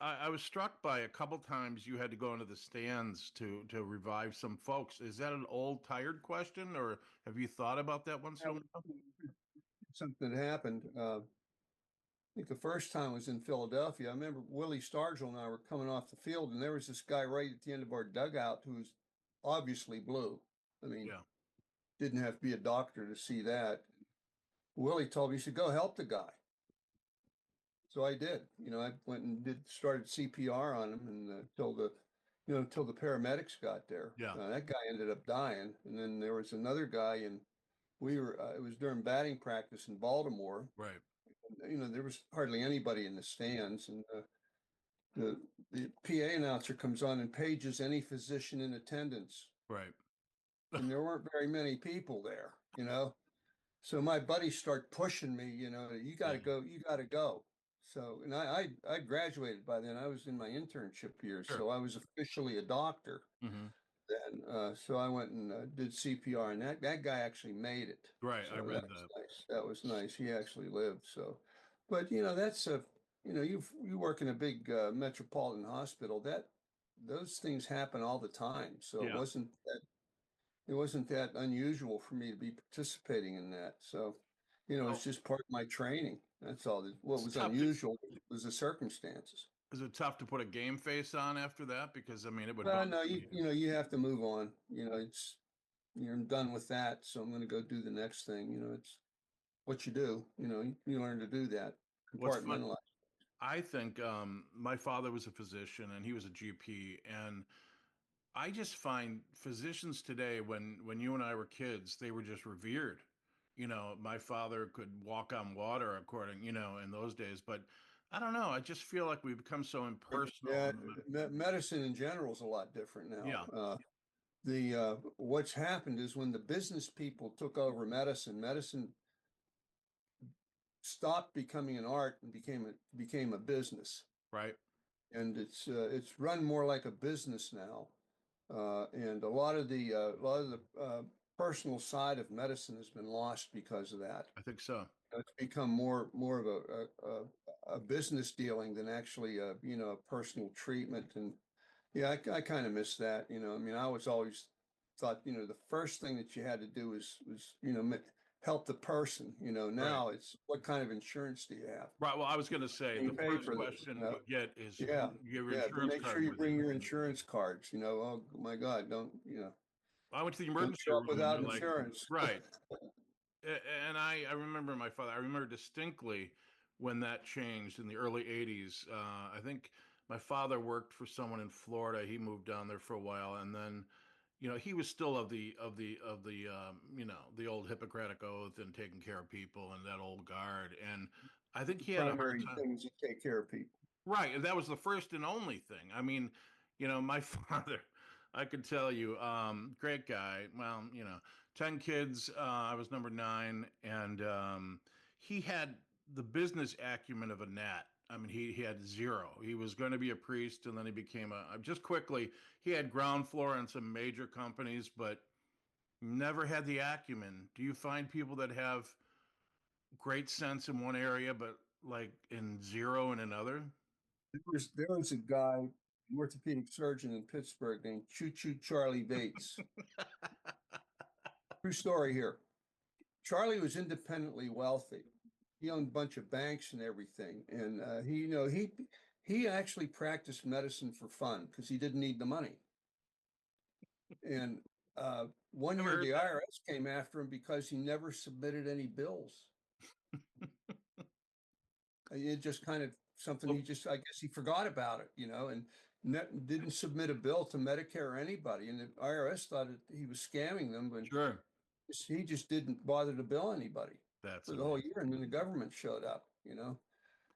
I was struck by a couple times you had to go into the stands to revive some folks. Is that an old tired question, or have you thought about that once in That a was while? something that happened. I think the first time was in Philadelphia. I remember Willie Stargell and I were coming off the field, and there was this guy right at the end of our dugout who was obviously blue. I mean, Yeah. didn't have to be a doctor to see that. Willie told me, he said, go help the guy. So I did. I went and started CPR on him, and till the paramedics got there. Yeah. That guy ended up dying, and then there was another guy, and it was during batting practice in Baltimore. Right. There was hardly anybody in the stands, and the PA announcer comes on and pages any physician in attendance, Right. and there weren't very many people there. So my buddies start pushing me, you got Yeah. to go, you got to go. So, and I graduated by then. I was in my internship years, Sure. so I was officially a doctor Hmm. then. So I went and did CPR, and that guy actually made it. Right. I So that read was that. nice. That was nice. He actually lived. So, but that's you work in a big metropolitan hospital. Those things happen all the time. So Yeah. it wasn't that unusual for me to be participating in that. So, it's Well, just part of my training. That's all. What it's was tough to. unusual was the circumstances. Is it tough to put a game face on after that? Because I mean, it would Well, bother no, me. you have to move on. You're done with that, so I'm going to go do the next thing. It's what you do. You learn to do that, What's fun? compartmentalize. I think my father was a physician and he was a GP, and I just find physicians today, when you and I were kids, they were just revered. My father could walk on water, according, in those days. But I don't know. I just feel like we've become so impersonal. Yeah, medicine in general is a lot different now. Yeah, The What's happened is when the business people took over medicine stopped becoming an art and became a business, right. and it's run more like a business now. And a lot of the personal side of medicine has been lost because of that. I think so. It's become more of a business dealing than actually a personal treatment. And yeah, I kind of miss that. I mean, I was always thought, the first thing that you had to do was help the person. Right. Now it's what kind of insurance do you have? Right. Well, I was going to say Can you the pay first for this? question you get is Yeah, you have your yeah. But insurance make sure card you with you. bring your insurance cards. Oh my God, I went to the don't emergency show up room and without they're like, insurance. right. And I remember my father. I remember distinctly when that changed in the early '80s. I think my father worked for someone in Florida. He moved down there for a while, and then, he was still of the old Hippocratic oath and taking care of people and that old guard. And I think The he had a hard primary time. thing is to take care of people. Right, and that was the first and only thing. I mean, my father, I could tell you, great guy. Well, 10 kids. I was number nine, and he had the business acumen of a gnat. I mean, he had zero. He was going to be a priest, and then he became just quickly. He had ground floor on some major companies, but never had the acumen. Do you find people that have great sense in one area, but like in zero in another? There was a guy, an orthopedic surgeon in Pittsburgh named Choo Choo Charlie Bates. True story here. Charlie was independently wealthy. He owned a bunch of banks and everything, and he actually practiced medicine for fun because he didn't need the money. And one Ever year heard the that? IRS came after him because he never submitted any bills. It just kind of something Well, I guess he forgot about it, and didn't submit a bill to Medicare or anybody. And the IRS thought he was scamming them, but sure. he just didn't bother to bill anybody That's for the whole amazing. year. And then the government showed up.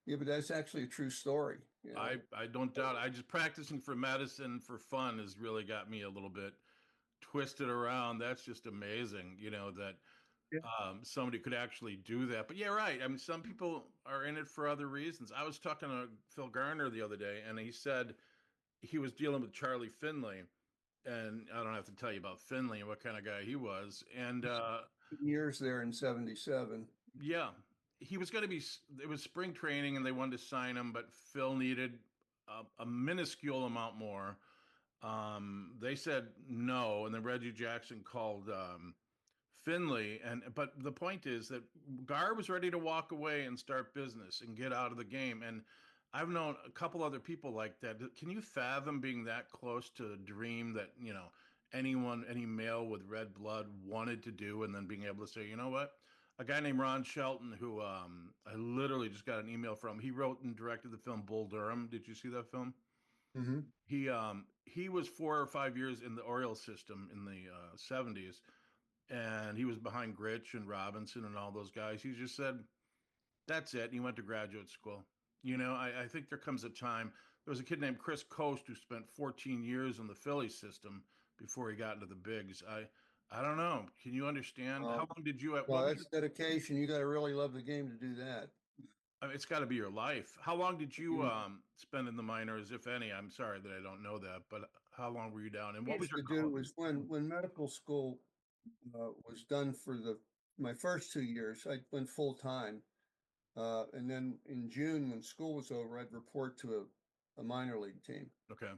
Yeah, but that's actually a true story. I don't doubt. I just practicing for medicine for fun has really got me a little bit twisted around. That's just amazing, that Yeah. somebody could actually do that. But yeah, right. I mean, some people are in it for other reasons. I was talking to Phil Garner the other day, and he said he was dealing with Charlie Finley, and I don't have to tell you about Finley and what kind of guy he was. And Years there in 77. yeah, he was going to be. It was spring training, and they wanted to sign him, but Phil needed a minuscule amount more. They said no, and then Reggie Jackson called Finley, and but the point is that Gar was ready to walk away and start business and get out of the game. And I've known a couple other people like that. Can you fathom being that close to a dream that anyone, any male with red blood wanted to do, and then being able to say, you know what? A guy named Ron Shelton, who I literally just got an email from. He wrote and directed the film Bull Durham. Did you see that film? Hmm. He was 4 or 5 years in the Orioles system in the '70s, and he was behind Gritch and Robinson and all those guys. He just said, "That's it." And he went to graduate school. I think there comes a time. There was a kid named Chris Coast who spent 14 years in the Philly system before he got into the bigs. I don't know. Can you understand? How Well, long did you? well, What was that's your? dedication. You got to really love the game to do that. I mean, it's got to be your life. How long did you You spend in the minors, if any? I'm sorry that I don't know that, but how long were you down? And what was used your to do call? was when medical school was done for my first 2 years, I went full time. And then in June, when school was over, I'd report to a minor league team. Okay,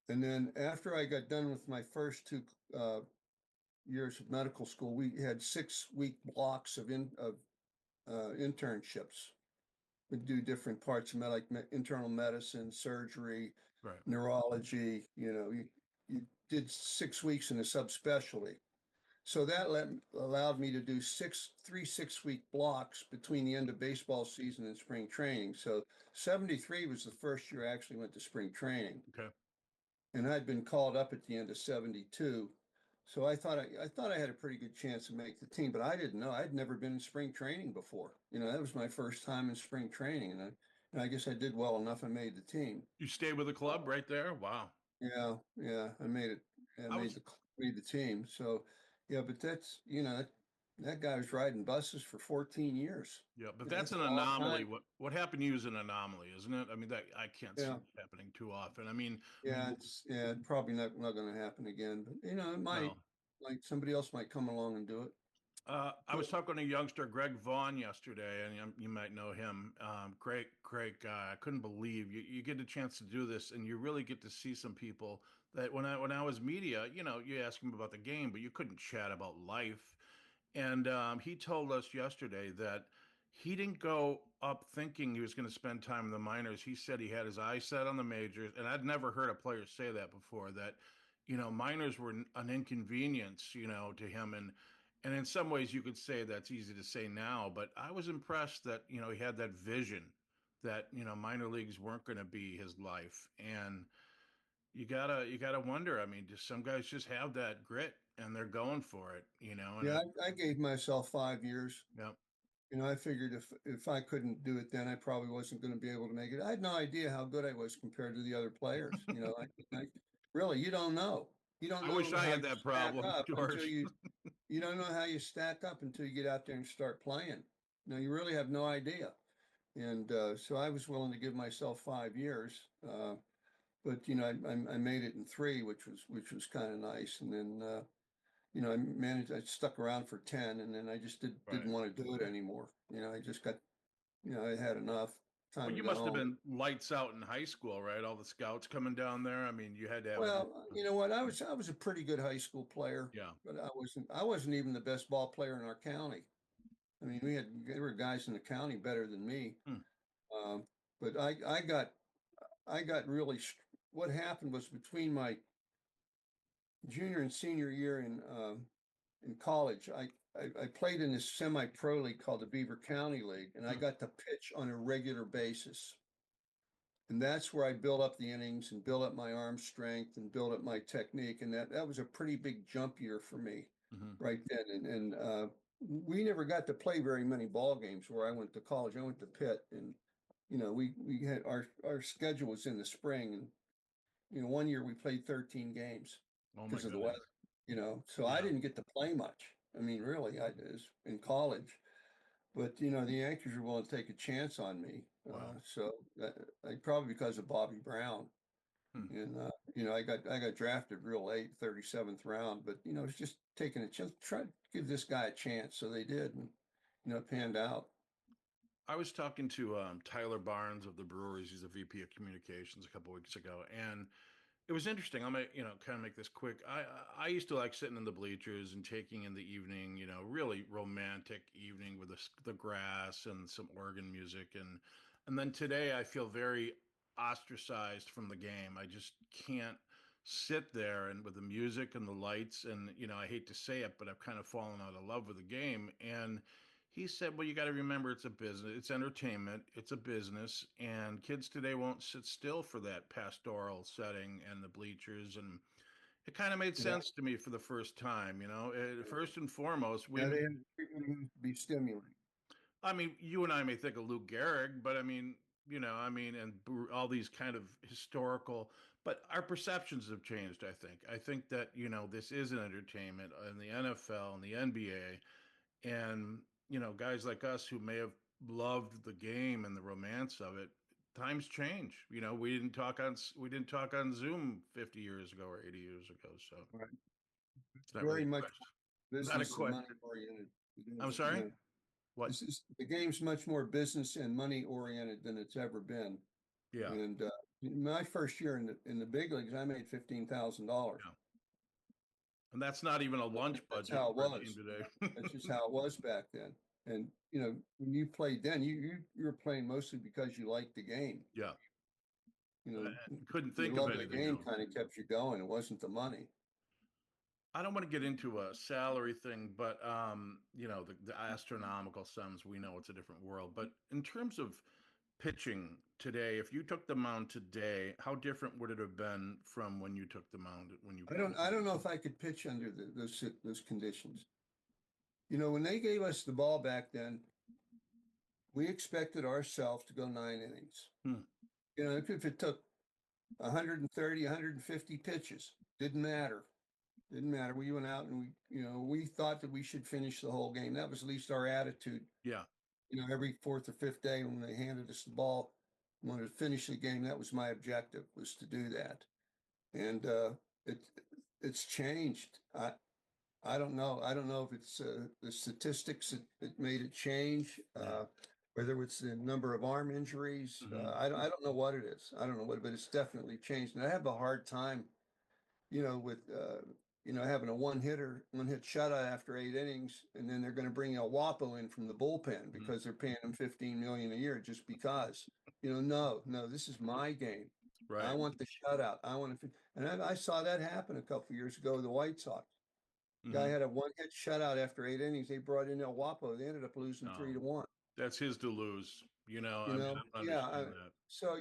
And then after I got done with my first 2 years of medical school, we had 6 week blocks of internships. We'd do different parts of internal medicine, surgery, right. neurology. You did 6 weeks in a subspecialty. So that allowed me to do 6 week blocks between the end of baseball season and spring training. So 73 was the first year I actually went to spring training. Okay. And I'd been called up at the end of 72. So I thought I had a pretty good chance to make the team, but I didn't know. I'd never been in spring training before. That was my first time in spring training, and I guess I did well enough and made the team. You stayed with the club right there? Wow. Yeah, yeah, I made it. I I was made the team. So, yeah, but that guy was riding buses for 14 years. Yeah, but that's That's an a long anomaly. time. What happened to you is an anomaly, isn't it? I mean, that I can't see Yeah, it happening too often. I mean, yeah, it's probably not going to happen again. But it might. no. Like somebody else might come along and do it. I But was talking to youngster Greg Vaughn yesterday, and you might know him. Great, great guy. I couldn't believe you get a chance to do this, and you really get to see some people that when I was media, you ask him about the game, but you couldn't chat about life. And he told us yesterday that he didn't go up thinking he was going to spend time in the minors. He said he had his eyes set on the majors, and I'd never heard a player say that before. That minors were an inconvenience, to him, and in some ways you could say that's easy to say now. But I was impressed that he had that vision that minor leagues weren't going to be his life, and you gotta wonder. I mean, just some guys just have that grit and they're going for it, and yeah, I gave myself 5 years. yeah. I figured if I couldn't do it then, I probably wasn't going to be able to make it. I had no idea how good I was compared to the other players. Really, you don't know. You don't I wish know I how had you that stack problem, up until George. you don't know how you stack up until you get out there and start playing. You really have no idea. And so I was willing to give myself 5 years, but I made it in three, which was kind of nice. And then I stuck around for 10, and then I just didn't Right. want to do it anymore. I just got, I had enough. Well, Time to you go must have home. been lights out in high school, right? All the scouts coming down there. I mean, you had to have an Well, you know what? I was a pretty good high school player, yeah. but I wasn't even the best ball player in our county. I mean, there were guys in the county better than me. Hmm. Um, but I got really, what happened was between my junior and senior year in college, I played in this semi-pro league called the Beaver County League, and I Hmm. got to pitch on a regular basis. And that's where I built up the innings and built up my arm strength and built up my technique. And that was a pretty big jump year for me Hmm. right then. And we never got to play very many ball games where I went to college. I went to Pitt, and we had our schedule was in the spring, and one year we played 13 games Oh my because of the weather. goodness. So I Yeah. didn't get to play much. I mean, really, I was in college, but the Yankees were willing to take a chance on me. Wow. So probably because of Bobby Brown, Hmm. and I got drafted real late, 37th round, but it was just taking a chance, try to give this guy a chance. So they did, and it panned out. I was talking to Tyler Barnes of the Brewers. He's a VP of Communications a couple weeks ago, and it was interesting. I'm gonna, kind of make this quick. I used to like sitting in the bleachers and taking in the evening, really romantic evening with the grass and some organ music, and then today I feel very ostracized from the game. I just can't sit there and with the music and the lights, and I hate to say it, but I've kind of fallen out of love with the game. And he said, well, you got to remember it's a business, it's entertainment, it's a business, and kids today won't sit still for that pastoral setting and the bleachers. And it kind of made Yeah. sense to me for the first time. First and foremost, Yeah, they have treatment needs to be stimulating. I mean, you and I may think of Lou Gehrig, but I mean, and all these kind of historical, but our perceptions have changed. I think that this is an entertainment in the NFL and the NBA, and guys like us who may have loved the game and the romance of it. Times change. We didn't talk on Zoom 50 years ago or 80 years ago. So Right. it's not really Very a much question. Not a business and money question. oriented. I'm sorry. What? This is the game's much more business and money oriented than it's ever been. Yeah. And my first year in the big leagues, I made $15,000. Yeah. And that's not even a lunch That's budget how it for a team was. today. That's just how it was back then. And when you played then, you were playing mostly because you liked the game. Yeah. You I know, couldn't your think of love of the anything game else. kind of kept you going. It wasn't the money. I don't want to get into a salary thing, but the astronomical sums, we know it's a different world. But in terms of pitching today, if you took the mound today, how different would it have been from when you took the mound when you pitched? I don't know if I could pitch under those conditions. When they gave us the ball back then, we expected ourselves to go 9 innings. Hmm. If it took 130, 150 pitches, didn't matter. Didn't matter. We went out and we thought that we should finish the whole game. That was at least our attitude. Yeah. Every fourth or fifth day when they handed us the ball, wanted to finish the game. That was my objective, was to do that. And it it's changed. I don't know. I don't know if it's the statistics that made it change, Yeah. whether it's the number of arm injuries. Hmm. I don't know what it is. I don't know what, but it's definitely changed. And I have a hard time, with having a one hit shutout after 8 innings, and then they're going to bring El Wapo in from the bullpen Hmm. because they're paying him 15 million a year just because. No, this is my game. I Right. want the shutout. I want to, and I saw that happen a couple years ago with the White Sox. Guy Hmm. had a one hit shutout after 8 innings. They brought in El Wapo. They ended up losing No, 3-1. that's his to lose. I mean, I don't Yeah. understand that. So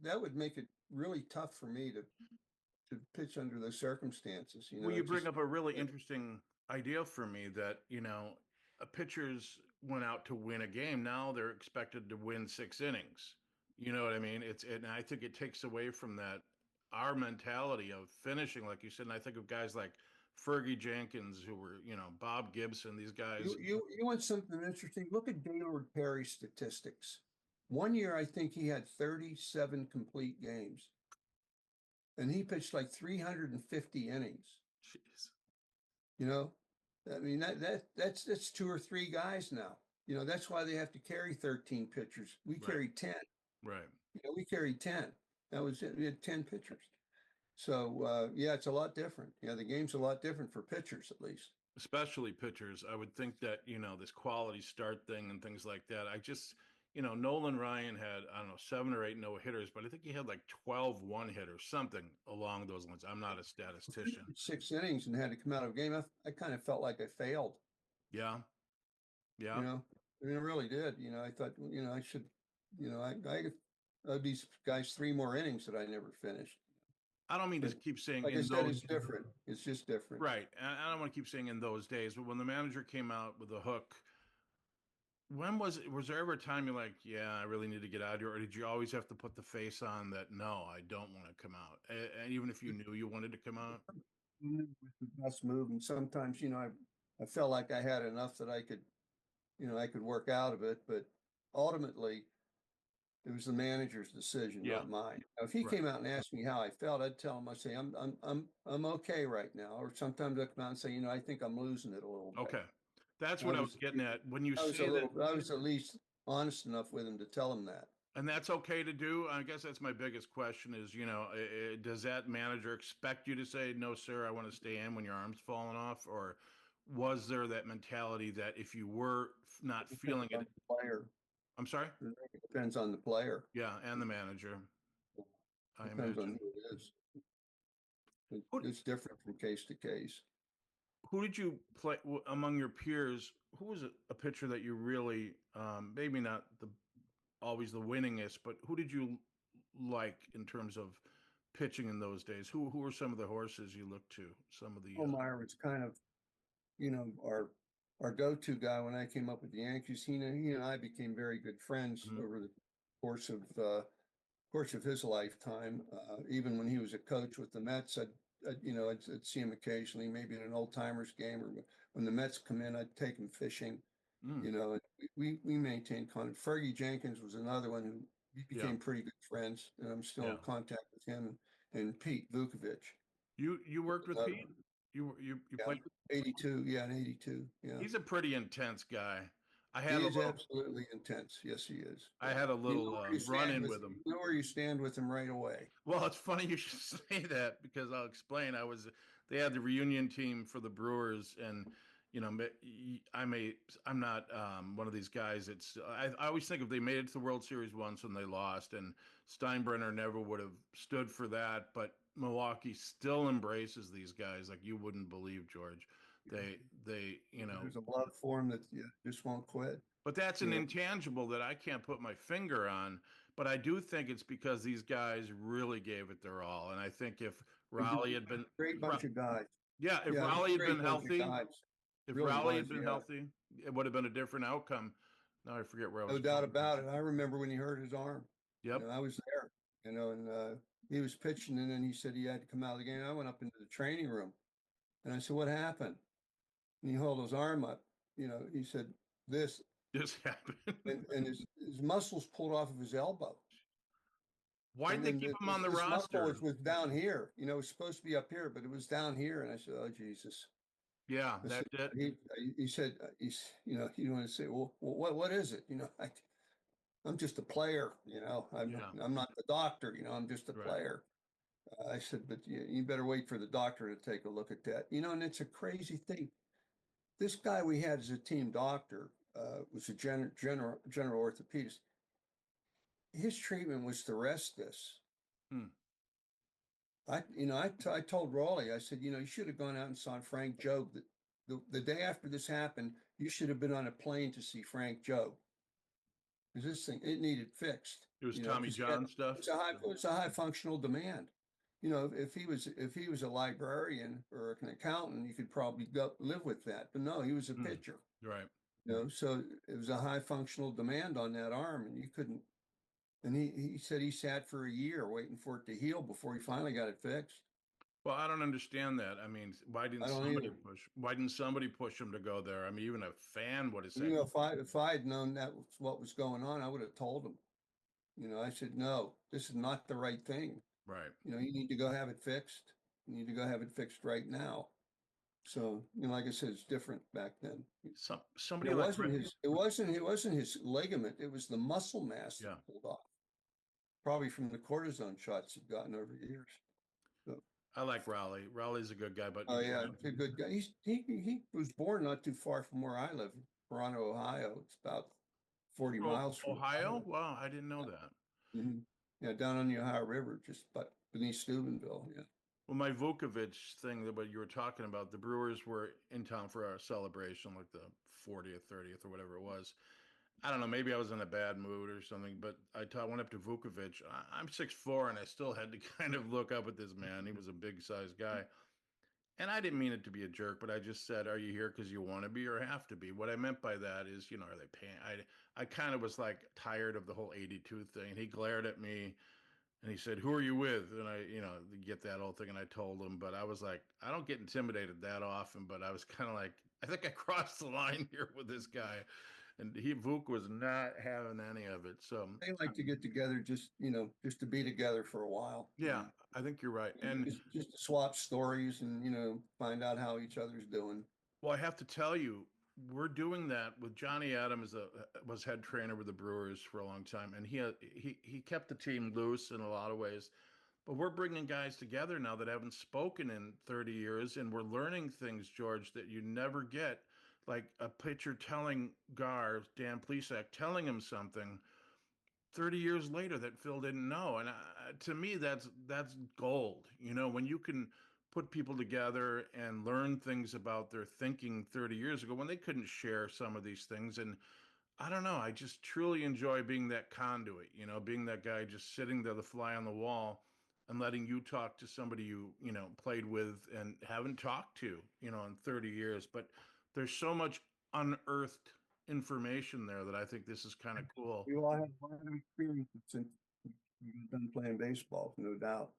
that would make it really tough for me to pitch under those circumstances. Well, you It bring just up a really interesting idea for me that, pitchers went out to win a game. Now they're expected to win 6 innings. You know what I mean? And I think it takes away from that, our mentality of finishing, like you said. And I think of guys like Fergie Jenkins, who were, Bob Gibson, these guys. you want something interesting? Look at Gaylord Perry's statistics. One year, I think he had 37 complete games, and he pitched like 350 innings. Jeez. You know, I mean that's two or three guys now. That's why they have to carry 13 pitchers. We Right. carried 10. Right. We carried 10. That was it. We had 10 pitchers. So yeah, it's a lot different. Yeah, the game's a lot different for pitchers, at least. Especially pitchers. I would think that, this quality start thing and things like that. I just, Nolan Ryan had, I don't know, 7 or 8 no hitters, but I think he had like 12 one hitters, something along those lines. I'm not a statistician. 6 innings and had to come out of a game. I kind of felt like I failed. Yeah. You Yeah. know, I mean, I really did. I thought, I should, I owed these guys 3 more innings that I never finished. I don't mean to But keep saying like I in said, those, it's different. It's just different. right. And I don't want to keep saying in those days, but when the manager came out with the hook, when was there ever a time you're like, yeah, I really need to get out of here? Or did you always have to put the face on that, no, I don't want to come out? And even if you knew you wanted to come out? It was the best move, and sometimes, I felt like I had enough that I could work out of it, but ultimately it was the manager's decision, Yeah. not mine. Now, if he Right. came out and asked me how I felt, I'd tell him, I'd say, I'm okay right now. Or sometimes I'd come out and say, I think I'm losing it a little bit. Okay. That's I what I was was, getting at. When you I was a say that, little, I was at least honest enough with him to tell him that. And that's okay to do. I guess that's my biggest question is, does that manager expect you to say, no, sir, I want to stay in when your arm's falling off? Or was there that mentality that if you were not It depends feeling on it, the player. I'm sorry? It depends on the player. Yeah, and the manager, I Depends on imagine. who it is. Who, It's different from case to case. who did you play among your peers? Who was a pitcher that you really, maybe not always the winningest, but who did you like in terms of pitching in those days? Who were some of the horses you looked to? Some of the Olmeyer was kind of, our go-to guy when I came up with the Yankees. He and I became very good friends Mhm. over the course of his lifetime. Even when he was a coach with the Mets, I'd see him occasionally, maybe at an old timers game, or when the Mets come in, I'd take him fishing. Mm, And we maintained contact. Fergie Jenkins was another one who we yeah, became pretty good friends, and I'm still yeah. in contact with him and Pete Vukovich. You worked with Another Pete? one. You Yeah, played with? 82. Yeah, in 82. Yeah. He's a pretty intense guy. I had He a is little absolutely intense. Yes, he is. I Yeah. had a You know little where you run stand in with with him. you know where you stand with him right away. Well, it's funny you should say that because I'll explain. They had the reunion team for the Brewers, and you know, I'm not one of these guys. I always think if they made it to the World Series once and they lost, and Steinbrenner never would have stood for that, but Milwaukee still embraces these guys like you wouldn't believe, George. They, There's a love for him that you just won't quit. but that's You an know, intangible that I can't put my finger on. But I do think it's because these guys really gave it their all. And I think if they're just Raleigh had been, a great bunch of guys. yeah, if Yeah, Raleigh had been great bunch of healthy, guys. if Really Raleigh had was. been Yeah, healthy, it would have been a different outcome. Now I forget where I no was doubt going. about it. I remember when he hurt his arm. Yep. I was there. And he was pitching, and then he said he had to come out of the game. I went up into the training room, and I said, "What happened?" And he held his arm up. He said this, This happened. and his muscles pulled off of his elbow. Why'd And they then keep him on the this muscle roster? was down here. It was supposed to be up here, but it was down here. And I said, "Oh Jesus!" Yeah, I said, that's it. he said, you want to say, well, what is it? I'm just a player. Yeah, I'm not the doctor. I'm just a right. player. I said, but you better wait for the doctor to take a look at that. And it's a crazy thing. This guy we had as a team doctor was a general orthopedist. His treatment was to rest this. Hmm. I told Raleigh, I said, you should have gone out and saw Frank Jobe. The day after this happened, you should have been on a plane to see Frank Jobe. Because this thing, it needed fixed, It was Tommy because John stuff. it's a high functional demand. If he was a librarian or an accountant, you could probably go live with that. But no, he was a Hmm. pitcher. Right. So it was a high functional demand on that arm, and you couldn't. And he said he sat for a year waiting for it to heal before he finally got it fixed. Well, I don't understand that. I mean, I don't either. why didn't somebody push him to go there? I mean, even a fan would have said, If I had known that was what was going on, I would have told him. I said, no, this is not the right thing. right. You need to go have it fixed. You need to go have it fixed right now. So, like I said, it's different back then. And Somebody it like wasn't his ligament, it was the muscle mass that yeah. pulled off, probably from the cortisone shots he'd gotten over the years. So, I like Raleigh. Raleigh's a good guy, but oh yeah, he's a good guy. He was born not too far from where I live, Toronto, Ohio. It's about 40 miles from where I Ohio? live. Wow, I didn't know that. Yeah. Yeah, down on the Ohio River, just but beneath Steubenville. Yeah. Well, my Vukovic thing that what you were talking about, the Brewers were in town for our celebration, like the 40th, 30th, or whatever it was. I don't know, maybe I was in a bad mood or something, but went up to Vukovic. I'm 6'4", and I still had to kind of look up at this man. He was a big sized guy. And I didn't mean it to be a jerk, but I just said, "Are you here because you want to be or have to be?" What I meant by that is, are they paying? I kind of was like tired of the whole 82 thing. And he glared at me and he said, "Who are you with?" And I, get that whole thing. And I told him, but I was like, I don't get intimidated that often. But I was kind of like, I think I crossed the line here with this guy, and Vuk was not having any of it. So They like to get together just to be together for a while. yeah, I think you're right. And Just to swap stories and, find out how each other's doing. well, I have to tell you. we're doing that with Johnny Adams. Was head trainer with the Brewers for a long time, and he kept the team loose in a lot of ways. But we're bringing guys together now that haven't spoken in 30 years, and we're learning things, George, that you never get. Like a pitcher telling Dan Plesac, telling him something 30 years later that Phil didn't know. And to me, that's gold. You know, when you can put people together and learn things about their thinking 30 years ago when they couldn't share some of these things. And I don't know, I just truly enjoy being that conduit, you know, being that guy just sitting there, the fly on the wall, and letting you talk to somebody you know, played with and haven't talked to, you know, in 30 years. But there's so much unearthed information there that I think this is kind of cool. We all have a lot of experience since we've been playing baseball, no doubt.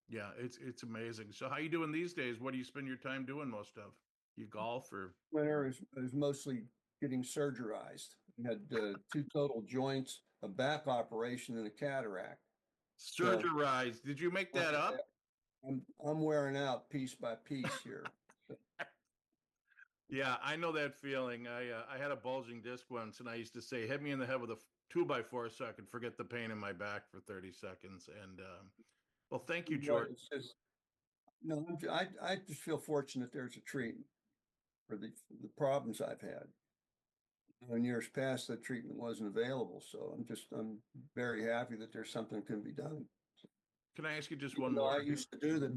Yeah, it's amazing. So how you doing these days? What do you spend your time doing most of? You golf or Winter is mostly getting surgerized. We had two total joints, a back operation, and a cataract. So surgerized? Did you make I, that up? I'm wearing out piece by piece here. Yeah, I know that feeling. I had a bulging disc once, and I used to say, "Hit me in the head with a 2x4 so I could forget the pain in my back for 30 seconds." And well, thank you, But George. it's just no. I just feel fortunate there's a treatment for the problems I've had. In years past, the treatment wasn't available, so I'm very happy that there's something can be done. Can I ask you just Even one though I more? used to do them,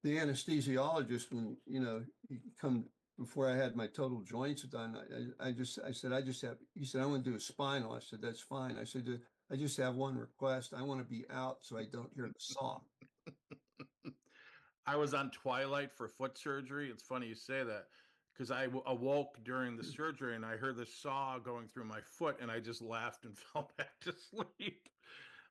the anesthesiologist, when, he come before I had my total joints done, I said, he said, I want to do a spinal. I said, that's fine. I said, I just have one request. I want to be out so I don't hear the saw. I was on Twilight for foot surgery. It's funny you say that because awoke during the surgery and I heard the saw going through my foot and I just laughed and fell back to sleep.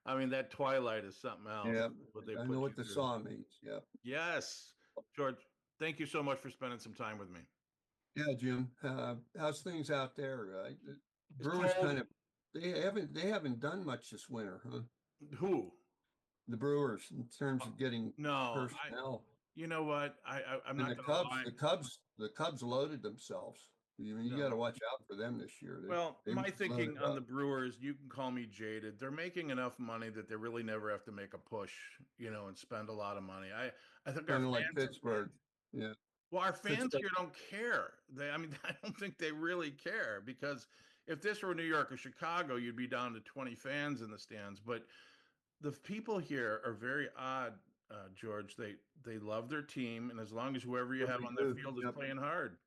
I mean, that Twilight is something else, Yeah, what they I know put you what the through. saw means. Yeah. Yes. George, thank you so much for spending some time with me. Yeah, Jim. How's things out there? The It's Brewers cold. kind of they haven't done much this winter, huh? Who? The Brewers in terms of getting No, personnel. you know what? I'm And not the going to Cubs, lie. the Cubs loaded themselves. I mean, you got to No. watch out for them this year. Well, They my really loaded thinking on up. the Brewers, you can call me jaded. They're making enough money that they really never have to make a push, you know, and spend a lot of money. I think our Kind of like fans, Pittsburgh. Yeah, well, our fans Pittsburgh. here don't care. I mean, I don't think they really care because if this were New York or Chicago, you'd be down to 20 fans in the stands. But the people here are very odd, George. They love their team, and as long as whoever you What have they on the do. field is Yep. playing hard,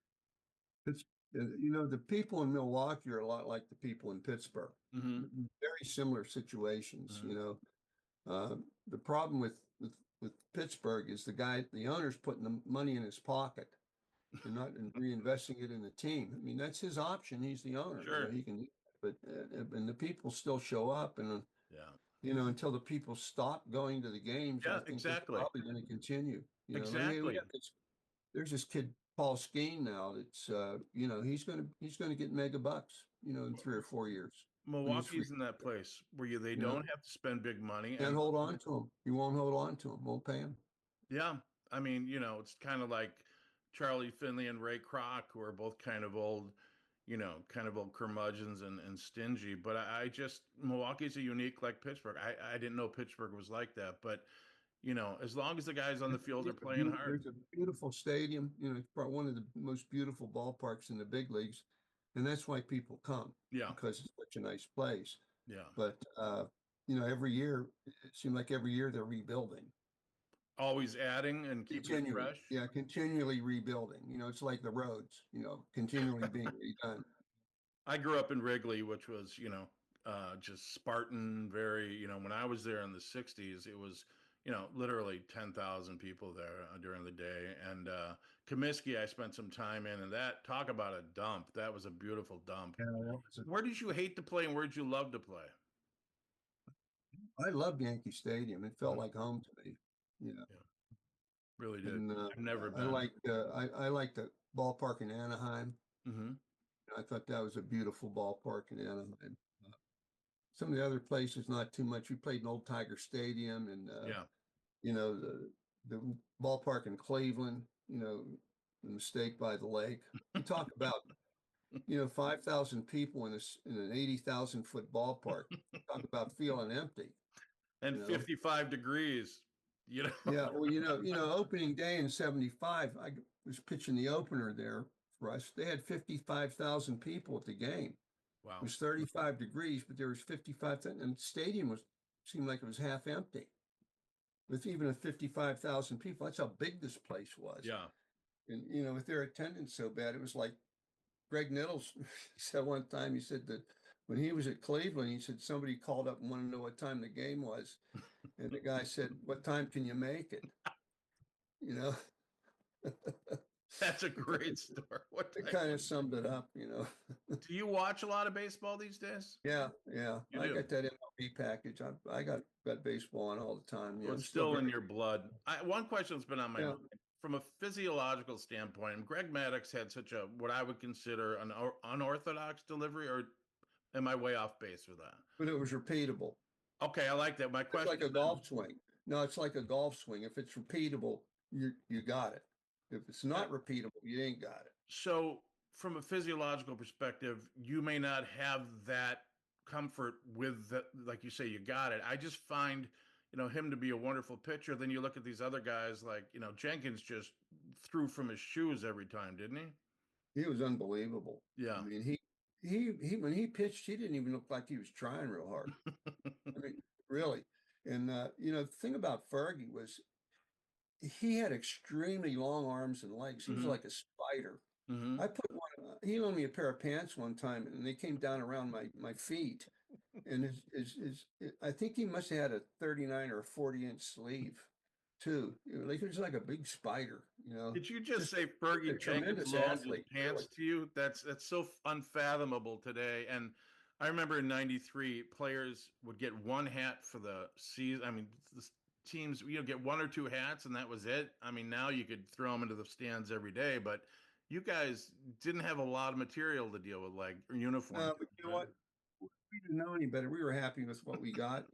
Pitts, the people in Milwaukee are a lot like the people in Pittsburgh. hmm Very similar situations. hmm The problem with Pittsburgh is the owner's putting the money in his pocket and not reinvesting it in the team. I mean, that's his option. He's the owner. sure, He can, but and the people still show up, and yeah, until the people stop going to the games, I yeah, think that's exactly, probably going to continue. Like we exactly. have this. There's this kid Paul Skeen now. That's he's going to get mega bucks. In 3 or 4 years when he's free. Milwaukee's in that place where they You know, don't have to spend big money, can't and hold on to him. You won't hold on to him. Won't pay him. yeah, I mean, it's kind of like Charlie Finley and Ray Kroc, who are both kind of old, kind of old curmudgeons and stingy. But I just Milwaukee's a unique like Pittsburgh. I didn't know Pittsburgh was like that, but as long as the guys on the field are playing hard, There's a beautiful stadium. It's probably one of the most beautiful ballparks in the big leagues, and that's why people come yeah, because it's such a nice place. yeah, But every year it seems like every year they're rebuilding, always adding and keeping it continually. fresh. Yeah, continually rebuilding. It's like the roads. Continually being redone. I grew up in Wrigley, which was, just Spartan, very, when I was there in the 60s, it was, literally 10,000 people there during the day. And Comiskey, I spent some time in, and talk about a dump. That was a beautiful dump. Yeah, that was Where did you hate to play and where did you love to play? I loved Yankee Stadium. It felt Mhm. like home to me. Yeah, Yeah, really did. and I've never I been. like I like the ballpark in Anaheim. Hmm. I thought that was a beautiful ballpark in Anaheim. Some of the other places, not too much. We played in Old Tiger Stadium and Yeah. the ballpark in Cleveland. the mistake by the lake. You talk about, 5,000 people in an 80,000 foot ballpark. Talk about feeling empty, And you know? 55 degrees, you know. Yeah, well, opening day in 75, I was pitching the opener there for us. They had 55,000 people at the game. It Wow. was 35 degrees, but there was 55,000, and the stadium seemed like it was half empty. With even a 55,000 people, that's how big this place was. Yeah. And, with their attendance so bad, it was like Greg Nettles said one time, he said that when he was at Cleveland, he said somebody called up and wanted to know what time the game was. And the guy said, "What time can you make it?" You know, That's a it kind great story. What it type? kind of summed it up. Do you watch a lot of baseball these days? Yeah, yeah. You I do. got that MLB package. I got baseball on all the time. So Yeah, it's I'm still still in very, your blood. One question that's been on my yeah. mind from a physiological standpoint, and Greg Maddox had such a what I would consider an unorthodox delivery, or am I way off base with that? But it was repeatable. Okay, I like that. My It's question like a then, golf swing. No, it's like a golf swing. If it's repeatable, you got it. If it's uh, not repeatable, you ain't got it. so from a physiological perspective, you may not have that comfort with the, like you say, you got it. I just find, him to be a wonderful pitcher. Then you look at these other guys like, Jenkins just threw from his shoes every time, didn't he? He was unbelievable. I Yeah. mean, he when he pitched, he didn't even look like he was trying real hard. I mean, really. And the thing about Fergie was he had extremely long arms and legs. He was Hmm. like a spider. Hmm. I put one. He loaned me a pair of pants one time, and they came down around my feet. And I think he must have had a 39 or a 40-inch sleeve, too. Like it was like a big spider. Did you just Just say a Fergie Jenkins tremendous loaned his athlete, really. pants to you? That's so unfathomable today. And I remember in '93, players would get one hat for the season. I mean, the teams, get one or two hats, and that was it. I mean, now you could throw them into the stands every day, but you guys didn't have a lot of material to deal with, like uniform. But you know what? We didn't know any better. We were happy with what we got.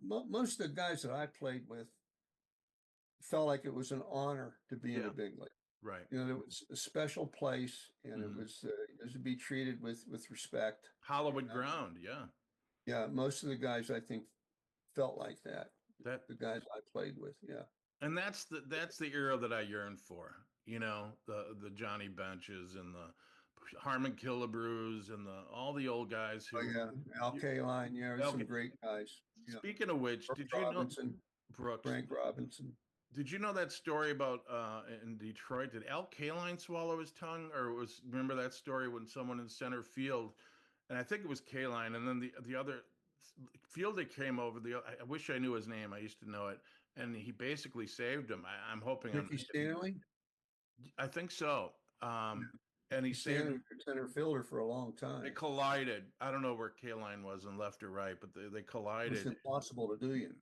Most of the guys that I played with felt like it was an honor to be in the Yeah, big league. right. It was a special place, and Hmm. it was to be treated with respect. Hollywood And, ground, yeah. yeah, most of the guys I think felt like that. That The guys I played with, yeah. And that's the era that I yearn for. The Johnny Benches and the Harmon Killebrews and the all the old guys Oh who yeah, Al you, Kaline, yeah, there's some okay. great guys. Yeah, Speaking of which, Brooks did you know Robinson, Brooks? Frank Robinson. Did you know that story about in Detroit? Did Al Kaline swallow his tongue, or remember that story when someone in center field, and I think it was Kaline, and then the other fielder came over. I wish I knew his name. I used to know it, and he basically saved him. I'm hoping I'm Ricky Stanley. I think so. Yeah, And he Ricky saved Stanley him. was a center fielder for a long They time. collided. I don't know where Kaline was in left or right, but they It's collided. impossible to do,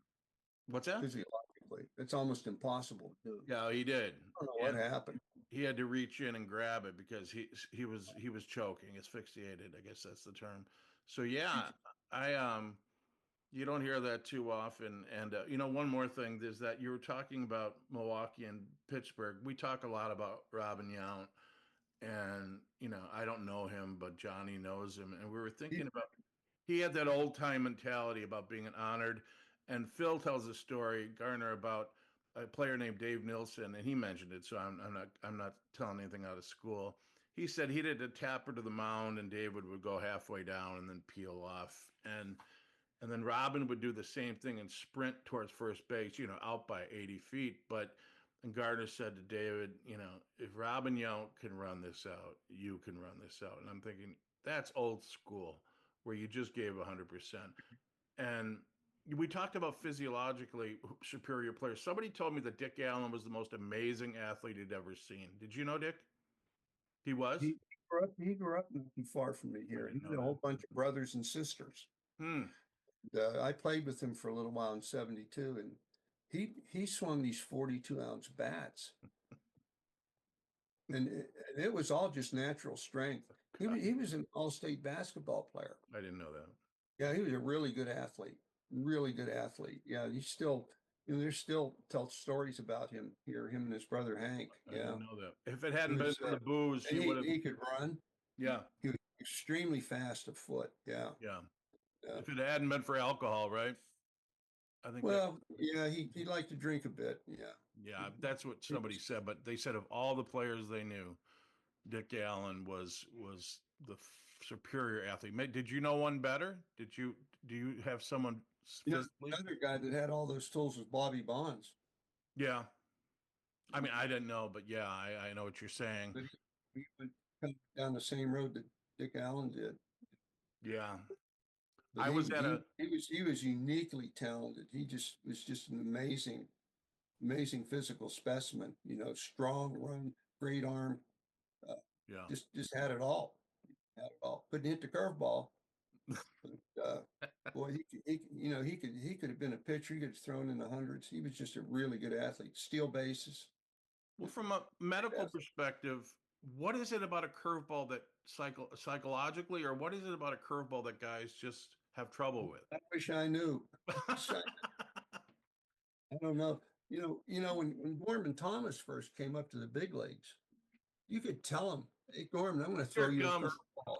What's that? physiologically. It's almost impossible to do. Yeah, he did. I don't know what And happened. he had to reach in and grab it because he was choking, asphyxiated. I guess that's the term. So yeah, I you don't hear that too often. And one more thing is that you were talking about Milwaukee and Pittsburgh. We talk a lot about Robin Yount, and I don't know him, but Johnny knows him, and we were He, thinking about he had that old time mentality about being honored. And Phil tells a story, Garner, about a player named Dave Nilsson, and he mentioned it, so I'm not telling anything out of school. He said he did a tapper to the mound, and David would go halfway down and then peel off, and then Robin would do the same thing and sprint towards first base, out by 80 feet. But and Gardner said to David, if Robin Yount can run this out, you can run this out. And I'm thinking that's old school, where you just gave 100%. And we talked about physiologically superior players. Somebody told me that Dick Allen was the most amazing athlete he'd ever seen. Did you know Dick? He was. he grew up not too far from me I here. didn't He know had a that. whole bunch of brothers and sisters. Hmm. I played with him for a little while in '72, and he swung these 42-ounce bats, and it was all just natural strength. He was an all-state basketball player. I didn't know that. Yeah, he was a really good athlete. Really good athlete. Yeah, he's still There's still tell stories about him here, him and his brother Hank. I Yeah. didn't know that. If it He hadn't been was, for the booze, and he would have. he could run. Yeah, He was extremely fast afoot. Yeah. yeah. Yeah. If it hadn't been for alcohol, right? I think that. Well, yeah, he liked to drink a bit. Yeah. Yeah, that's what He somebody was- said. But they said of all the players they knew, Dick Allen was the superior athlete. Did you know one better? Do you have someone physically? Another guy that had all those tools was Bobby Bonds. Yeah, I mean I didn't know, but yeah, I know what you're saying. But he went come down the same road that Dick Allen did. Yeah, But I was at a he was uniquely talented. He just was just an amazing physical specimen. Strong, run, great arm. Uh, yeah. just had it all. Had it all. Couldn't hit the curveball, but boy, he could have been a pitcher. He could have thrown in the hundreds. He was just a really good athlete. Steal bases. Well, from a medical Yes. perspective, what is it about a curveball that psychologically, or what is it about a curveball that guys just have trouble with? I wish I knew. I don't know. When Gorman Thomas first came up to the big leagues, you could tell him, "Hey, Gorman, I'm going to throw Here it you a comes. curveball."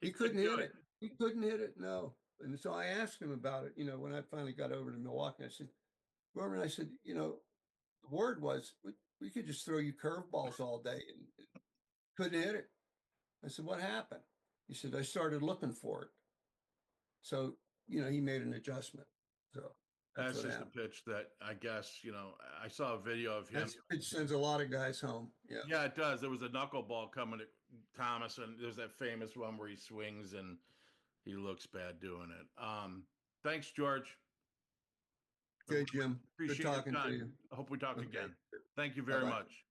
He He couldn't couldn't do hit it. it. He couldn't hit it. No. And so I asked him about it. When I finally got over to Milwaukee, I said, Gorman, I said, the word was we could just throw you curveballs all day and couldn't hit it. I said, what happened? He said, I started looking for it. So, he made an adjustment. So that's That's what just a happened. pitch that I guess, I saw a video of him. It sends a lot of guys home. Yeah. Yeah, it does. There was a knuckleball coming at Thomas, and there's that famous one where he swings and he looks bad doing it. Thanks, George. I Okay, Jim. Good appreciate your talking to time. you. I hope we talk Okay. again. Thank you Bye very bye. much.